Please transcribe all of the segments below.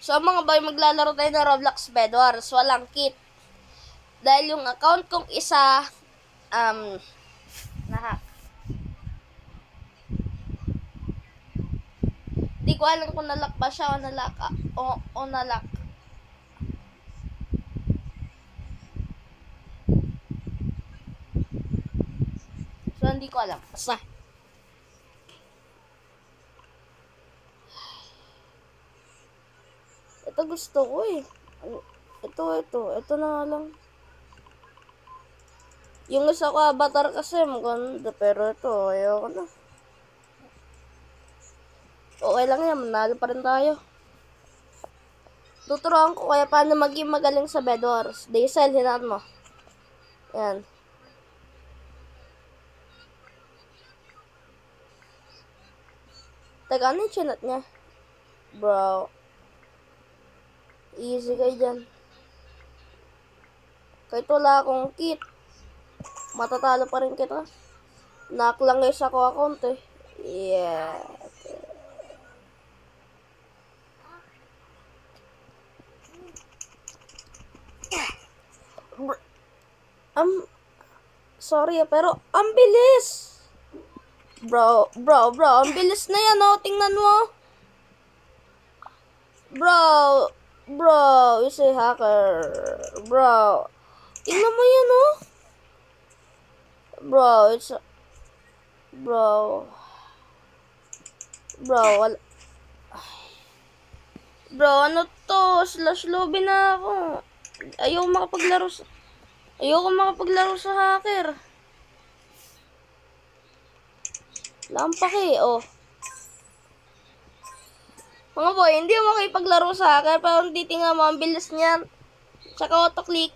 So, mga boy, maglalaro tayo ng Roblox Bed Wars. Walang kit. Dahil yung account kong isa, nahack. Di ko alam kung nalock ba siya o nalock. O nalock. So, hindi ko alam. Basta. Ito gusto ko eh. Ito na nga lang. Yung isa ko avatar kasi maganda, pero ito, ayoko na. Okay lang yan, manalo pa rin tayo. Tuturuan ko kaya paano maging magaling sa Bed Wars. Diesel, hinaan mo. Yan. Teka, ano yung chinat niya? Bro. Easy kayo dyan. Kahit wala akong kit, matatalo pa rin kita. Knock lang guys ako account eh. Yeah. Sorry pero ang bilis. Bro, ang bilis na yan oh. Tingnan mo. Bro, you say hacker. Bro, tingnan mo yan oh. Bro, ano to? Slash lobby na ako. Ayoko makapaglaro sa hacker. Lampaki, oh. Mga boy, hindi mo makipaglaro sa hacker, pero titingnan mo, ang bilis niyan. Tsaka auto-click.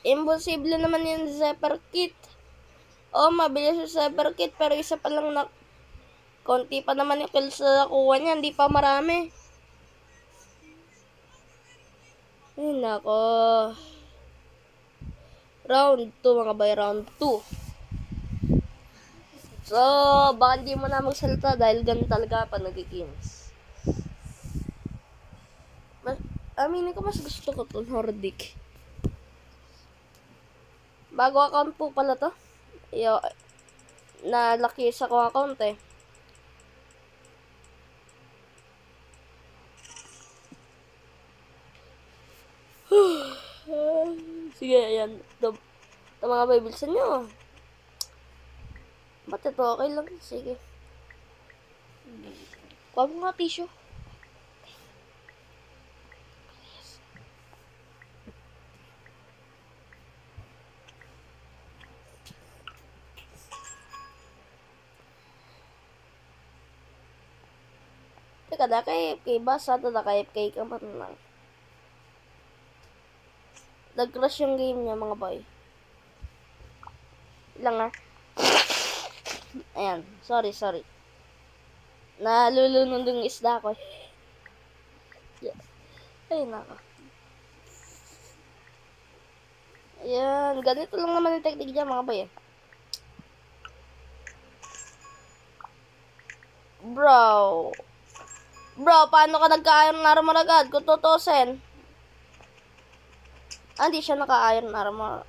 Imposible naman yung Zephyr Kit. Oh, mabilis yung Zephyr Kit, pero isa pa lang na konti pa naman yung kills na nakuha niya, hindi pa marami. Ay, nako. Round 2, mga boy, round 2. So, baka hindi mo na magsalita dahil ganun talaga pa nag-games. Aminin ko, mas gusto ko to Nordic. Bago account po pala to. Nalaki sa ko account eh. Sige, ayan. Ito mga boy, bilisan nyo. Ba't ito? Okay lang. Sige. Kuha mo nga tissue. Teka, naka-AFK ba? Sada naka-AFK ka pa lang. Nag-crash yung game niya, mga boy. Lang ah. Ayan. Sorry. Nalulunod yung isda ko. Yeah. Ay, naka. Ayan. Ganito lang naman yung technique niya, mga boy. Bro, paano ka nagka-iron armor agad? Kung tutusin. Hindi siya naka-iron armor.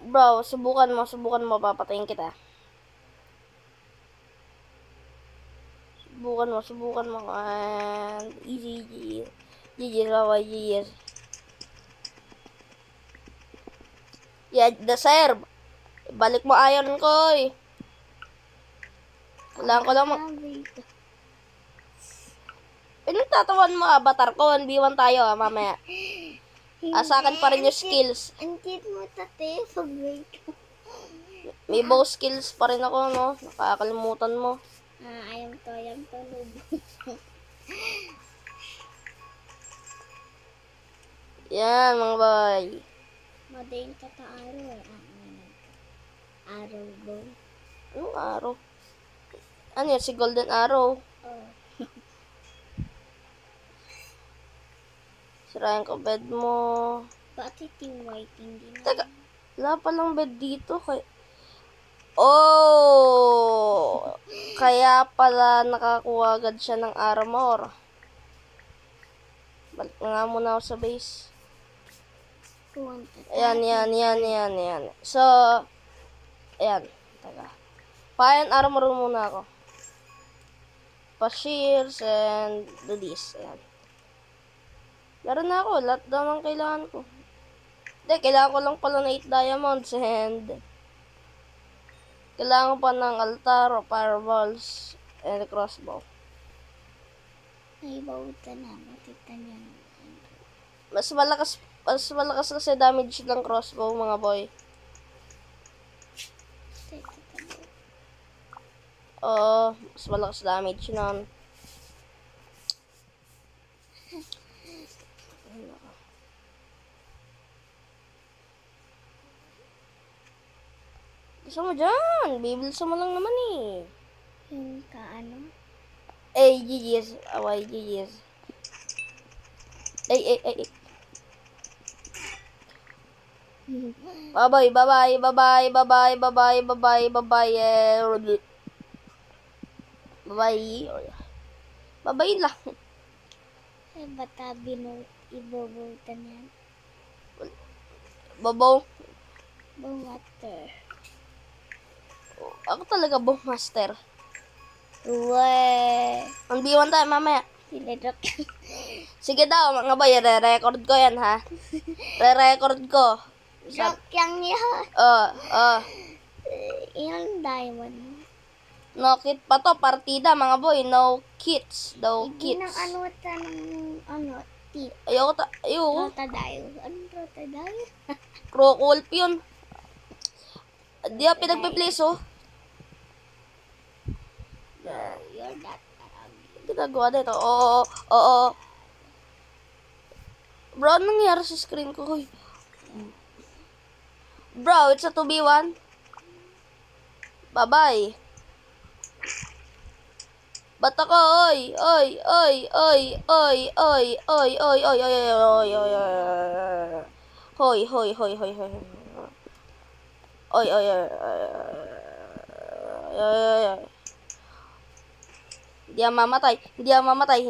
Bro, subukan mo, papatayin kita. Subukan mo. And easy. GG. Yeah, deserve. Balik mo iron ko eh. Kailangan ko lang pinagtatawan mo avatar ko. 1v1 tayo mamaya. Asakan pa rin yung skills. Hindi mo tate pag-break. May bow skills pa rin ako, no? Nakakalimutan mo. Ayam to Yan, mga boy. Madaling tataaro eh. Arrow bow. Anong arrow? Ano yan? Si Golden Arrow. Oh. Sirayan ko bed mo. Bakit yung white hindi na? Teka, Wala palang bed dito. Oh! Kaya pala nakakuha agad siya ng armor. Balik na nga muna ako sa base. Ayan. So, ayan. Taga. Pa-iron armor muna ako. Pa-shears and do this. Ayan. Meron na ako. Lahat naman kailangan ko. Hindi, kailangan ko lang pala na 8 diamonds and kailangan ko pa ng altar, fireballs, and crossbow. Ay, bauta na. Matita niya. Mas malakas kasi damage ng crossbow, mga boy. Oo, mas malakas damage nun. Gusto mo dyan? Bibilsa mo lang naman eh. Yung kaano? Ay, GG's. Away, GG's. Ay. Bye-bye. Bye-bye lang. Ay, bata ibobutan yan. Babaw. Bumater. Ako talaga master. Uwe. 1v1 tayo mamaya. Sinadok. Sige daw, mga boy. Re-record ko yan, ha? Re-record ko. Joke yang yan. Yung diamond. No kit pa to, partida, mga boy. No kits. No Hindi kits. nang tip. Ayoko. Rotadayo. Anong rotadayo? Crocowolf yun. Di ako pinagpe-place, oh. You're not Ginagawa dito. Oo. Bro, anong nangyari sa screen ko? Hoy. Bro, it's a 2v1. Bye-bye. Ba't ako? Oy. Hindi ako mamatay.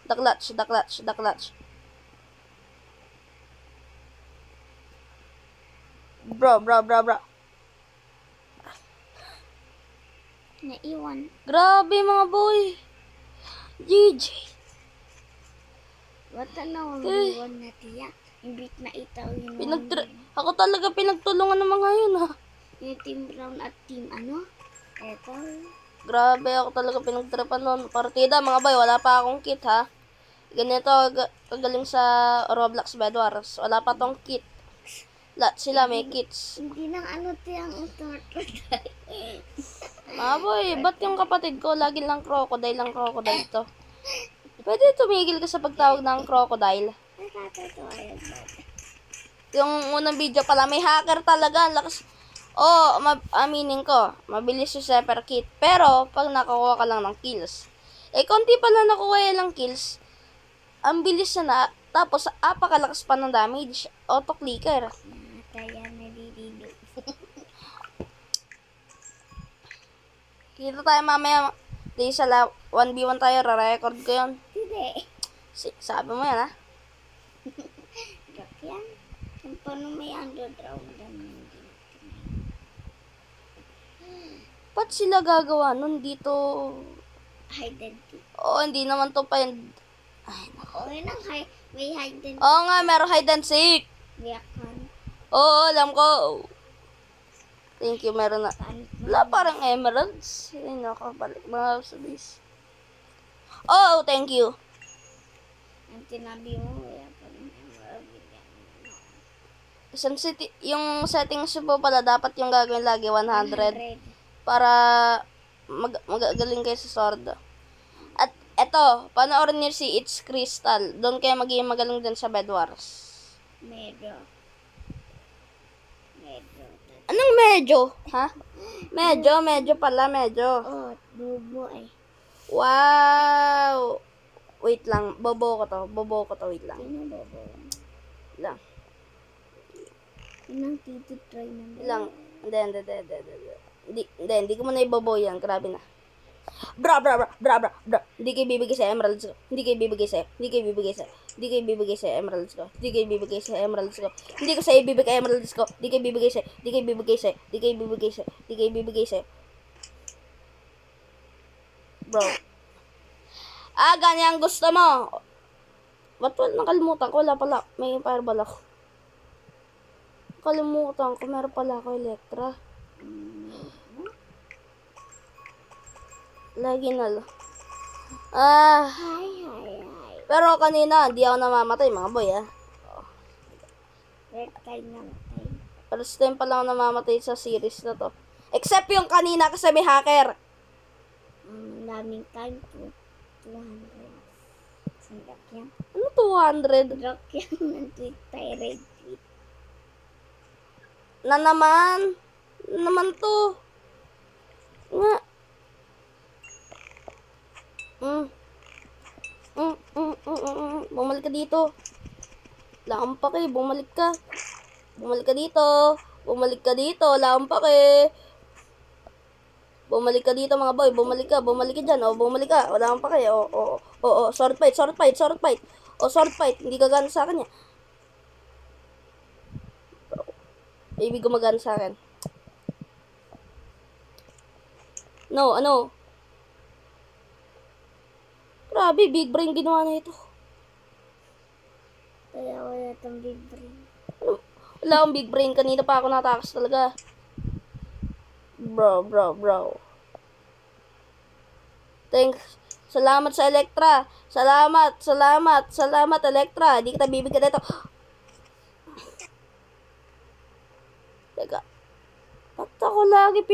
The clutch. Bro. naiwan. Grabe, mga boy. GG. Wata na iwan na tiyak. Imbit na itaw yun. Ako talaga pinagtulungan ng mga yun, ha. Yung team brown at team ano? Eto. Grabe, ako talaga pinagtripan nun. Partida, mga boy, wala pa akong kit, ha. Ganito, kagaling sa Roblox Bed Wars. Wala pa tong kit. Lahat sila may kits. Hindi nang tiyang utot. Mga boy, ba't yung kapatid ko lagi lang crocodile to? Pwede tumigil ka sa pagtawag ng crocodile. Nakakatawa yan. Yung unang video pala, may hacker talaga. Lakas. Aminin ko, mabilis yung Zephyr Kit. Pero, pag nakakuha ka lang ng kills. Konti pala nakuha lang kills. Ang bilis na. Tapos, apakalakas pa ng damage. Auto-clicker. Kaya naliligo. Kita tayo mamaya. Di sa 1v1 tayo, re-record ko yun. Hindi. Sabi mo yan, ha? Joke yan. Yung paano may underground naman. Ba't sila gagawa nun dito? Hide and seek. Hindi naman to find. Ay, Oo, yun ang may hide and seek. Oo nga, meron hide and seek. Yakan. Alam ko. Thank you, meron na. Wala parang emeralds. Ay, nakabalik mga sa base. Thank you. Ang tinabi mo, yakan. Yung settings po pala, dapat yung gagawin lagi 100. Para magagaling kayo sa sword. At eto, panoorin niyo si It's Crystal. Doon kayo magiging magaling din sa Bed Wars. Medyo. Anong medyo? Ha? Medyo pala. Bobo eh. Wow! Wait lang, bobo ko to, wait lang. Sino bobo? Lang. Inang titry na Lang. Hindi ko muna iboboy yan. Grabe na. Bra. Hindi kayo bibigay sa emeralds ko. Hindi kayo bibigay sa emeralds ko. Hindi ko sa ibibigay emeralds ko. Hindi kayo bibigay sa. Bro. Ganyan gusto mo. Ba't nakalimutan ko? Wala pala. May fireball ako. Kalimutan ko. Meron pala ako Electra. Lagi na lang. Hi. Pero kanina, di ako namamatay, mga boy, Red card namatay. First time pa lang namamatay sa series na to. Except yung kanina kasi may hacker. Daming time po. 200. Sandak yan. Ano 200? Rock yan ng tweet. Pirate tweet. Na naman. Naman to. Nga. Bumalik ka dito. Lampak eh. Bumalik ka dito. Lampak eh. Bumalik ka dito mga boy. Bumalik ka dyan. Bumalik ka. Wala kang pake. Sword fight. Sword fight. Hindi ka gana sa akin yan. Baby gumagana sa akin. No, ano? Grabe, big brain ginawa na ito. Kaya wala itong big brain. Wala akong big brain. Kanina pa ako natakas talaga. Bro. Thanks. Salamat sa Electra. Salamat, Electra. Hindi kita bibigyan dito. Teka. Ba't ako lagi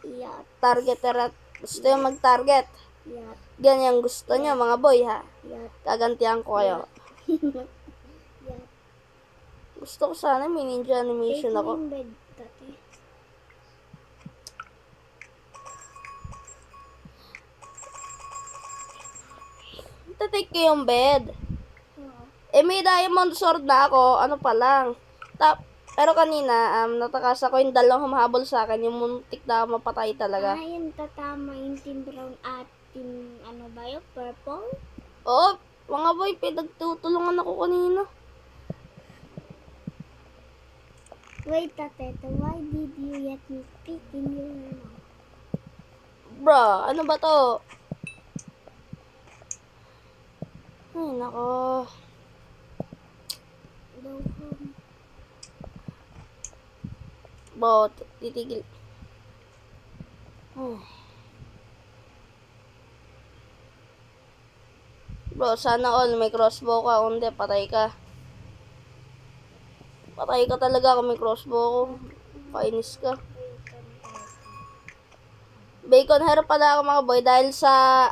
Yat. target. Gusto yung mag-target. Yat. Ganyan gusto nyo, mga boy, ha? Yat. Gagantihan ko kayo. Yat. Gusto ko sana may ninja animation Take ako. mo yung bed, tate. Tatake ko yung bed. Oo. May diamond sword na ako. Ano pa lang. Pero kanina, natakas ako yung dalawang humahabol sa akin. Yung muntik na ako mapatay talaga. Ayun, tatama yung team brown at team, ano ba yun? Purple? Oo, mga boy, pinagtutulungan ako kanina. Wait, tate, why did you let me pick in your mouth? Bro, ano ba to? Ay, nako. Go home. Bro, titigil. Ay. Bro, sana all may crossbow ka. Kung hindi, patay ka. Patay ka talaga kung may crossbow ko. Kainis ka. Bacon hair pala ako mga boy dahil sa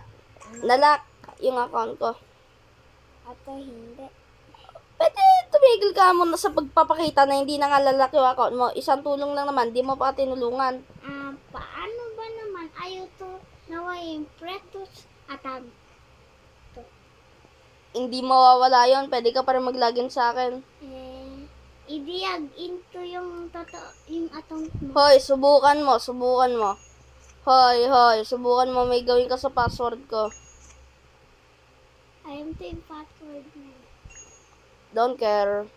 nalock yung account ko. Ate, hindi. Pwede tumigil ka muna sa pagpapakita na hindi na nga lalak yung account mo. Isang tulong lang naman, di mo pa tinulungan. Paano ba naman ayaw to naway yung pretos atag? Hindi mawawala yon, pwede ka pa rin mag-login sa akin. Idiyag into yung yung atong mo. Hoy, subukan mo. Hoy, subukan mo, may gawin ka sa password ko. Ayaw to yung password mo. Don't care.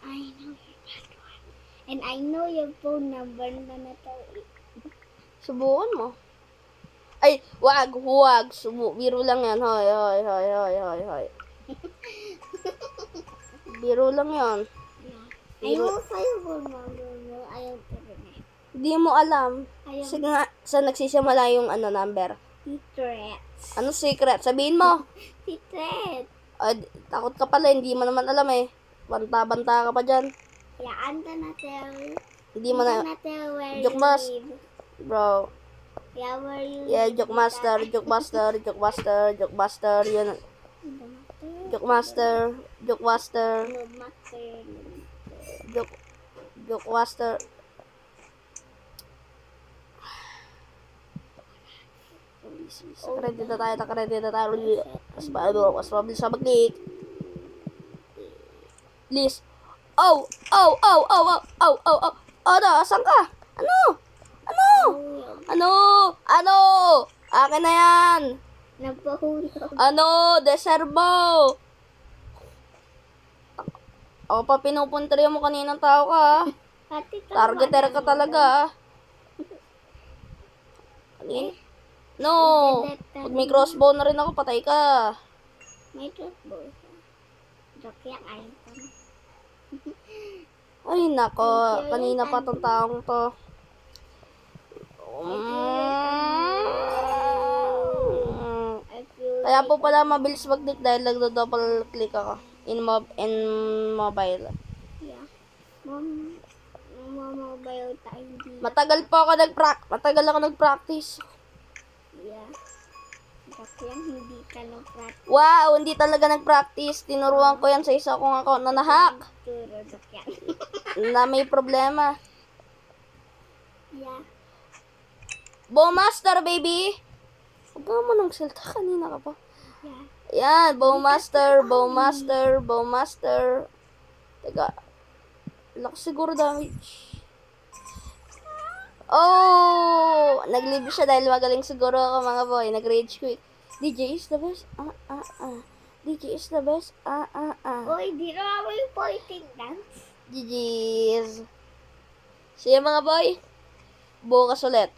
I know your password. And I know your phone number na to. Subukan mo. Ay, wag. Biro lang yan. Hoy. Biro lang yan. I know sa'yo phone number mo. Ayaw to rin eh. Di mo alam. Ayaw. Sige nga, sa nagsisimula yung number. Secret. Ano secret? Sabihin mo. Secret. Takot ka pala, hindi mo naman alam eh. Banta-banta ka pa dyan. Yaan ka na tell. Hindi mo na. Where Joke you mas. live. Bro. Yeah, where you Yeah, live. joke master. Yun. Joke master. Joke master. Joke master. Please. Ready na tayo. Mas mabilis sa mag-click. Please. Oh. Ano, asan ka? Ano? Akin na yan. Napahulog. Ano? Deservo. Ako pa pinupuntriya mo kaninang tao ka, ha? Ate, Targeter ka talaga, ha? No. Pag may crossbow na rin ako, patay ka. May crossbow. Joke yan, ayaw ko na. Ay, nako. Kanina pa tong taong to. Kaya po pala mabilis mag-click dahil nagdo-double click ako in mobile. Yeah. Mobile tayo hindi. Matagal ako nag-practice. Yeah. Joke yan, hindi ka nag-practice. Wow, hindi talaga nag-practice. Tinuruan ko yan sa isa kong account na nahack. Turo, joke yan. Na may problema. Yeah. Bowmaster, baby! Huwag ka mo nang salta. Kanina ka pa. Yeah. Yan, Bowmaster. Teka. Lakas siguro damage. Oh! Nag-leave siya dahil magaling siguro ako, mga boy. Nag-rage quit. DJ is the best. DJ is the best. Uy, di na ako yung pointing dance. GG's. See you, mga boy. Bukas ulit.